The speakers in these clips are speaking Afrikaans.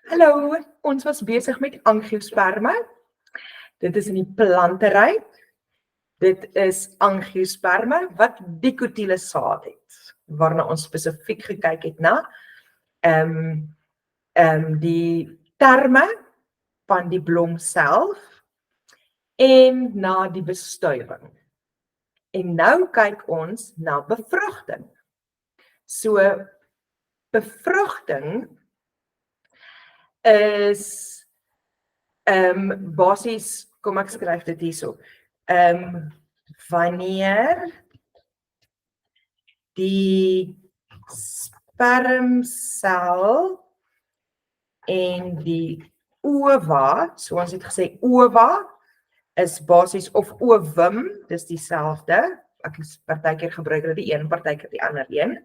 Hallo, ons was besig met angiosperme. Dit is in die planteryk. Dit is angiosperme wat dicotiele saad het, waarna ons spesifiek gekyk het na die terme van die blom self en na die bestuiving. En nou kyk ons na bevrugting. So bevrugting is basies, kom ek skryf dit hierso. Wanneer die spermsel en die ova, so ons het gesê ova is basies of ovum, dis dieselfde. Ek is partykeer gebruik hulle die een, partykeer die ander een.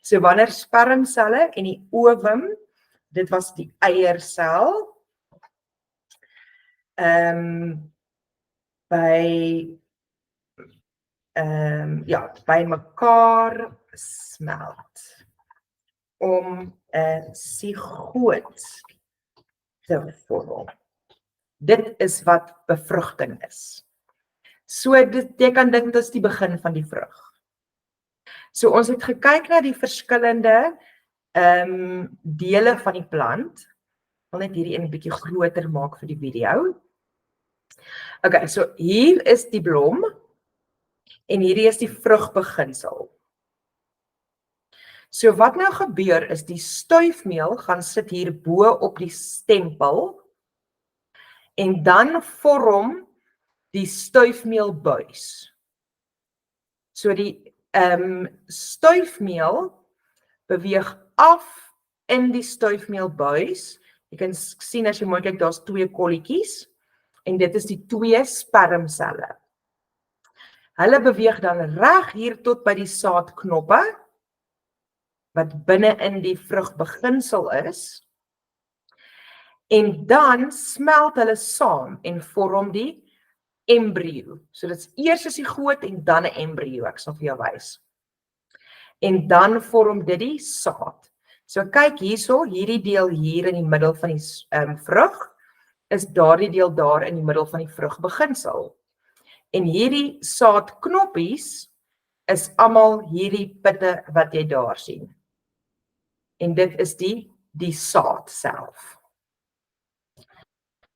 So wanneer spermselle en die ovum, dit was die eiersel, by mekaar smelt om 'n sigoot te vorm. Dit is wat bevrugting is. So jy kan dink dit is die begin van die vrug. So ons het gekyk na die verskillende dele van die plant. Ek wil net hierdie een 'n bietjie groter maak vir die video. Okay, so hier is die blom en hierdie is die vrugbeginsel. So wat nou gebeur is die stuifmeel gaan sit hier bo op die stempel en dan vorm die stuifmeelbuis. So die stuifmeel beweeg af in die stuifmeelbuis. Jy kan sien as jy mooi kyk, daar's twee kolletjies en dit is die twee spermselle. Hulle beweeg dan reg hier tot by die saadknoppe wat binne in die vrugbeginsel is. En dan smelt hulle saam en vorm die embrio. So dit is eers 'n sigoot en dan 'n embrio, ek sal vir jou wys. En dan vorm dit die saad. So kyk hierso, hierdie deel hier in die middel van die vrug is daardie deel daar in die middel van die vrugbeginsel. En hierdie saadknoppies is almal hierdie pitte wat jy daar sien. En dit is die saad self.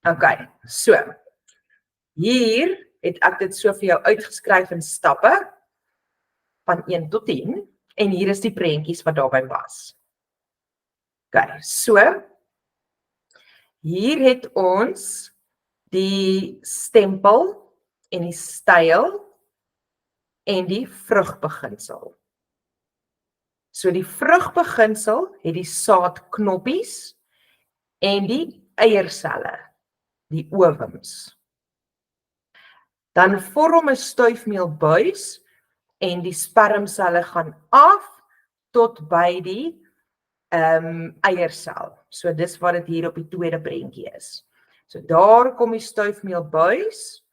Okay, so hier het ek dit so vir jou uitgeskryf in stappe van 1 tot 10 en hier is die prentjies wat daarbey was. Okay, so hier het ons die stempel en die styl en die vrugbeginsel. So die vrugbeginsel het die saadknoppies en die eierselle, die ovums. Dan vorm 'n stuifmeelbuis en die spermselle gaan af tot by die eiersel. So dis wat dit hier op die tweede prentjie is. So daar kom die stuifmeelbuis.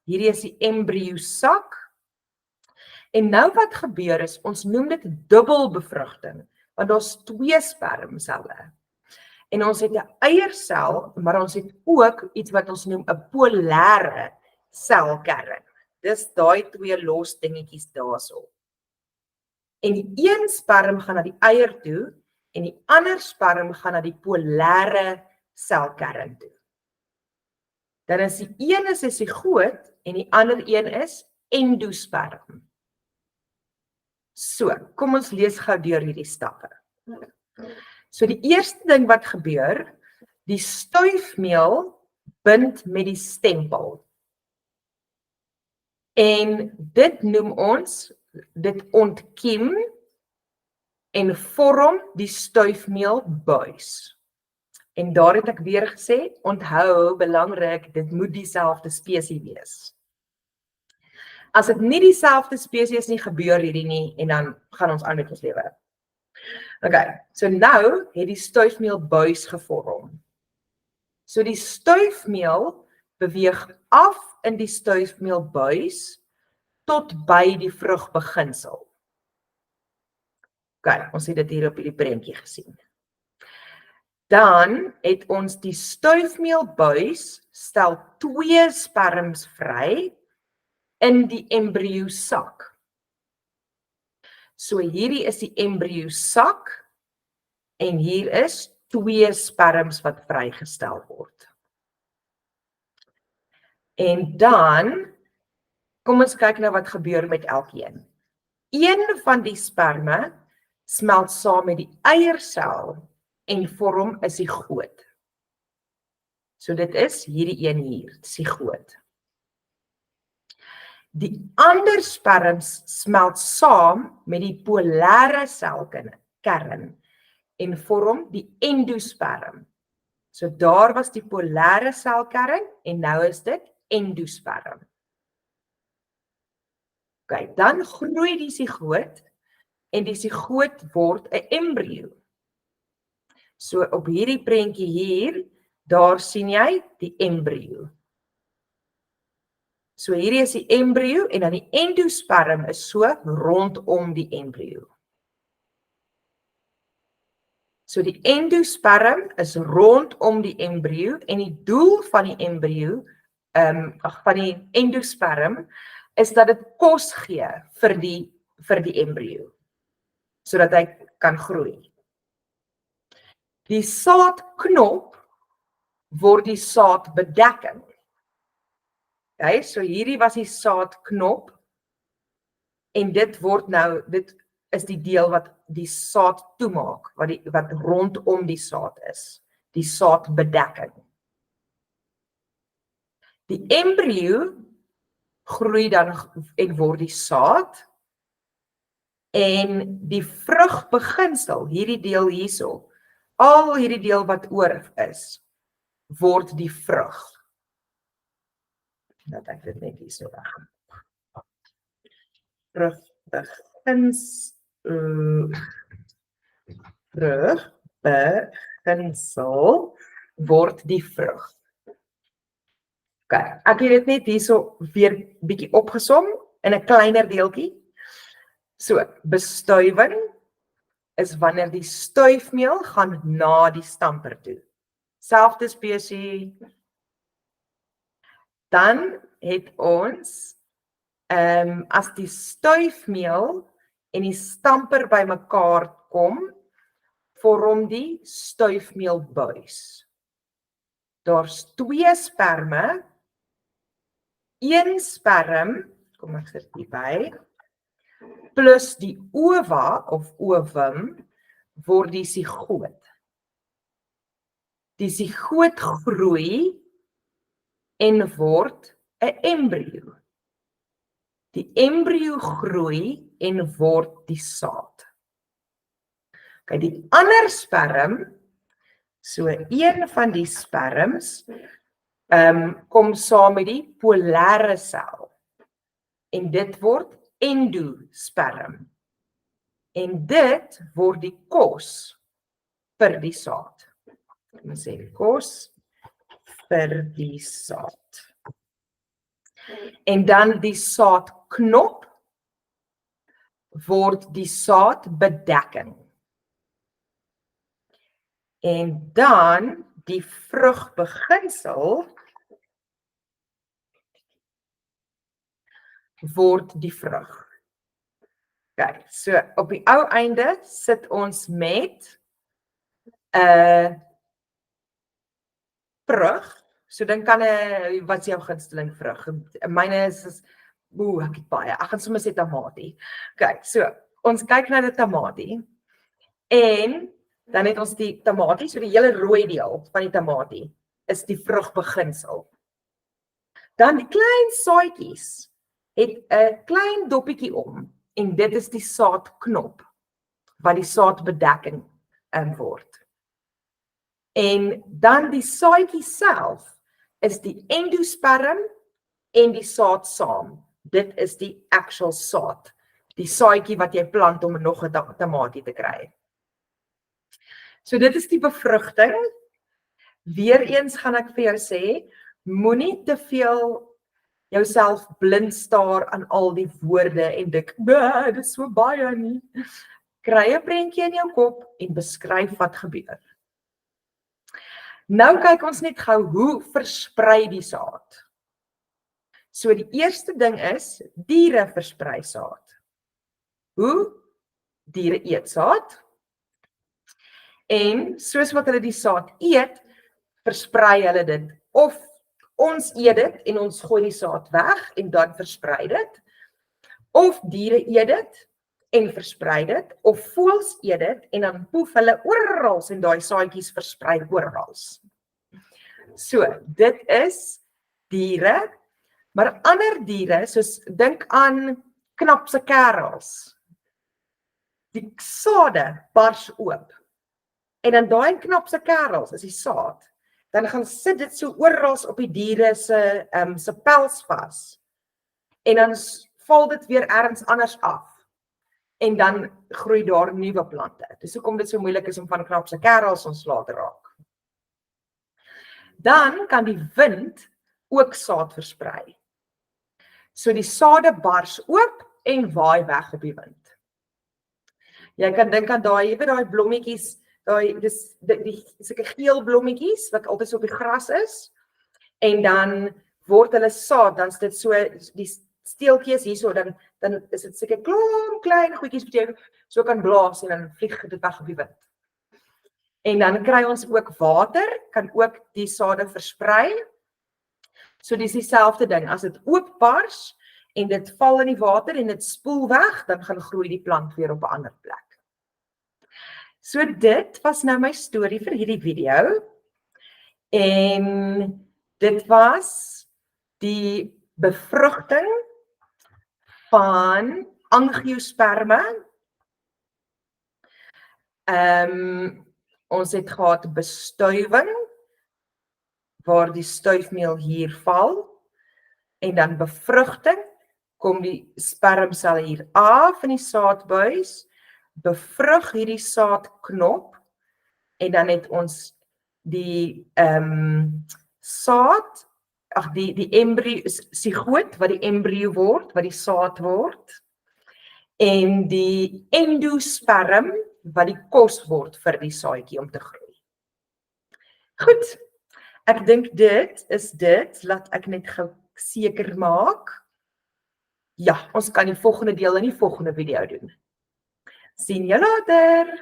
Hierdie is die embriosak. En nou wat gebeur is, ons noem dit dubbelbevrugting, want daar's twee spermselle. En ons het 'n eiersel, maar ons het ook iets wat ons noem 'n polêre selkern. Dis daai twee los dingetjies daarso. En die een sperm gaan na die eier toe en die ander sperm gaan na die polêre selkern toe. Dan is die een is 'n sigoot en die ander een is endosperm. So, kom ons lees gou deur hierdie stappe. So die eerste ding wat gebeur, die stuifmeel bind met die stempel. En dit noem ons, dit ontkiem en vorm die stuifmeelbuis. En daar het ek weer gesê, onthou, belangrik, dit moet dieselfde spesies wees. As dit nie dieselfde spesies nie, gebeur hierdie nie en dan gaan ons aan met ons lewe. Okay, so nou het die stuifmeelbuis gevorm. So die stuifmeel beweeg af in die stuifmeelbuis tot by die vrugbeginsel. Okay, ons het dit hier op hierdie prentjie gesien. Dan het ons die stuifmeelbuis stel 2 sperms vry in die embrio sak. So hierdie is die embrio sak en hier is 2 sperms wat vrygestel word. En dan, kom ons kyk nou wat gebeur met elkeen. Een van die sperme smelt saam met die eiersel en vorm 'n sigoot. So dit is hierdie een hier, sigoot. Die ander sperms smelt saam met die polêre selkern en vorm die endosperm. So daar was die polêre selkern en nou is dit endosperm. OK, dan groei die sigoot en die sigoot word 'n embrio. So op hierdie prentjie hier, daar sien jy die embrio. So hierdie is die embrio en dan die endosperm is so rondom die embrio. So die endosperm is rondom die embrio en die doel van die embrio, van die endosperm, is dat dit kos gee vir die embrio, sodat hy kan groei. Die saadknop word die saadbedekking. Okay, so hierdie was die saadknop en dit is die deel wat die saad toemaak, wat rondom die saad is, die saadbedekking. Die embrio groei dan en word die saad en die vrugbeginsel, hierdie deel hierso, al hierdie deel wat oor is, word die vrug. Dat ek dit net hierso reg. Vrugbeginsel word die vrug. Okay, ek het dit net hierso weer bietjie opgesom in 'n kleiner deeltjie. So, bestuiving is wanneer die stuifmeel gaan na die stamper toe. Selfde spesie. Dan het ons, as die stuifmeel en die stamper bymekaar kom, vorm die stuifmeelbuis. Daar's 2 sperme, 1 sperm, kom ek sit hier by, plus die ova of ovum word die sigoot. Die sigoot groei en word 'n embrio. Die embrio groei en word die saad. Okay, die ander sperm, so een van die sperms, kom saam met die polêre sel en dit word endosperm. En dit word die kos vir die saad. Ons sê kos vir die saad. En dan die saadknop word die saadbedekking. En dan die vrugbeginsel word die vrug. Okay, so op die ou einde sit ons met 'n vrug. So dink aan wat is jou gunsteling vrug? Myne is ek het baie. Ek gaan sommer sê tamatie. Okay, so ons kyk na die tamatie en dan het ons die tamatie, so die hele rooi deel van die tamatie is die vrugbeginsel. Dan die klein saadjies het 'n klein doppietjie om en dit is die saadknop wat die saadbedekking word. En dan die saadjie self is die endosperm en die saad saam. Dit is die actual saad, die saadjie wat jy plant om nog 'n tamatie te kry. So dit is die bevrugting. Weereens gaan ek vir jou sê, moenie te veel jouself blind staar aan al die woorde en dink, dit is so baie nie. Kry 'n prentjie in jou kop en beskryf wat gebeur. Nou kyk ons net gou hoe versprei die saad. So die eerste ding is, diere versprei saad. Hoe? Diere eet saad. En soos wat hulle die saad eet, versprei hulle dit. Of ons eet dit en ons gooi die saad weg en dan versprei dit. Of diere eet dit en versprei dit. Of voëls eet dit en dan poef hulle oral en daai saadjies versprei oral. So, dit is diere. Maar ander diere, soos dink aan knapse kerels. Die sade bars oop. En dan daai knapse kerels is die saad. Dan gaan sit dit so oral op die diere se pels vas. En dan val dit weer ergens anders af. En dan groei daar nuwe plante. Dis hoekom dit so moeilik is om van knapse kerels ontslae te raak. Dan kan die wind ook saad versprei. So die sade bars oop en waai weg op die wind. Jy kan dink aan daai, jy weet daai blommetjies, dis die sulke geel blommetjies wat altyd so op die gras is. En dan word hulle saad, dan is dit so die steeltjies hierso, dan is dit sulke klein goedjies wat jy so kan blaas en dan vlieg dit weg op die wind. En dan kry ons ook water, kan ook die sade versprei. So dis dieselfde ding, as dit oopbars en dit val in die water en dit spoel weg, dan gaan groei die plant weer op 'n ander plek. So dit was nou my storie vir hierdie video. En dit was die bevrugting van angiosperme. Ons het gehad bestuiving, waar die stuifmeel hier val, en dan bevrugting, kom die spermselle hier af in die saadbuis, bevrug hierdie saadknop, en dan het ons die saad, die embrio, sigoot, wat die embrio word, wat die saad word, en die endosperm, wat die kos word vir die saadjie om te groei. Goed, ek dink dit is dit, laat ek net gou seker maak. Ja, ons kan die volgende deel in die volgende video doen. Sien jou later!